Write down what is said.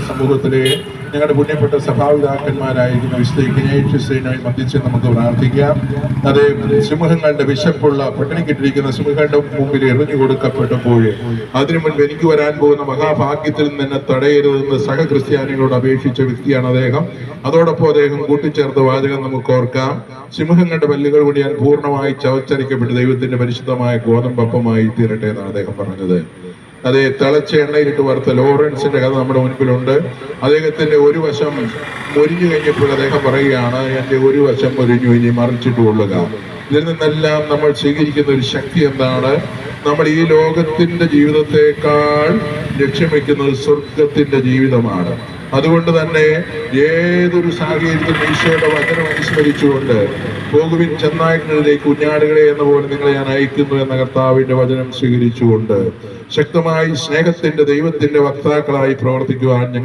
സമൂഹത്തിലെ ഞങ്ങളുടെ പുണ്യപ്പെട്ട സഭാപിതാക്കന്മാരായിരിക്കുന്ന വിശുദ്ധ ഇഗ്നേഷ്യസിനായി മധ്യച്ച് നമുക്ക് പ്രാർത്ഥിക്കാം. അതേ സിംഹങ്ങളുടെ വിശപ്പുള്ള പട്ടിണിക്കിട്ടിരിക്കുന്ന സിംഹങ്ങളുടെ മുമ്പിൽ എറിഞ്ഞു കൊടുക്കപ്പെട്ടപ്പോൾ അതിനു മുൻപ് എനിക്ക് വരാൻ പോകുന്ന മഹാഭാഗ്യത്തിൽ നിന്ന് തടയരുതെന്ന് സഹക്രിസ്ത്യാനികളോട് അപേക്ഷിച്ച വ്യക്തിയാണ് അദ്ദേഹം. അതോടൊപ്പം അദ്ദേഹം കൂട്ടിച്ചേർത്ത വാചകം നമുക്ക് ഓർക്കാം. സിംഹങ്ങളുടെ പല്ലുകൾ കൊണ്ട് ഞാൻ പൂർണ്ണമായി ചവച്ചരിക്കപ്പെട്ട് ദൈവത്തിന്റെ പരിശുദ്ധമായ ഗോതമ്പപ്പമായി തീരട്ടെ എന്നാണ് അദ്ദേഹം പറഞ്ഞത്. അതെ, തിളച്ച എണ്ണയിലിട്ട് വറുത്ത ലോറൻസിന്റെ കഥ നമ്മുടെ മുൻപിലുണ്ട്. അദ്ദേഹത്തിന്റെ ഒരു വശം മുരിഞ്ഞു കഴിഞ്ഞപ്പോൾ അദ്ദേഹം പറയുകയാണ്, എന്റെ ഒരു വശം മുരിഞ്ഞു, ഇനി മറിച്ചിട്ട് കൊള്ളുക. ഇതിൽ നിന്നെല്ലാം നമ്മൾ സ്വീകരിക്കുന്ന ഒരു ശക്തി എന്താണ്? നമ്മൾ ഈ ലോകത്തിന്റെ ജീവിതത്തെക്കാൾ ലക്ഷ്യം വെക്കുന്നത് സ്വർഗത്തിന്റെ ജീവിതമാണ്. അതുകൊണ്ട് തന്നെ ഏതൊരു സാഹചര്യത്തിലും ഈശോയുടെ വചനം അനുസ്മരിച്ചുകൊണ്ട് പോകുവിൻ ചെന്നായ്ക്കളിലേക്ക് കുഞ്ഞാടുകളെ എന്ന പോലെ നിങ്ങളെ ഞാൻ അയക്കുന്നു എന്ന കർത്താവിന്റെ വചനം സ്വീകരിച്ചുകൊണ്ട് ശക്തമായി സ്നേഹത്തിന്റെ ദൈവത്തിന്റെ വക്താക്കളായി പ്രവർത്തിക്കുവാൻ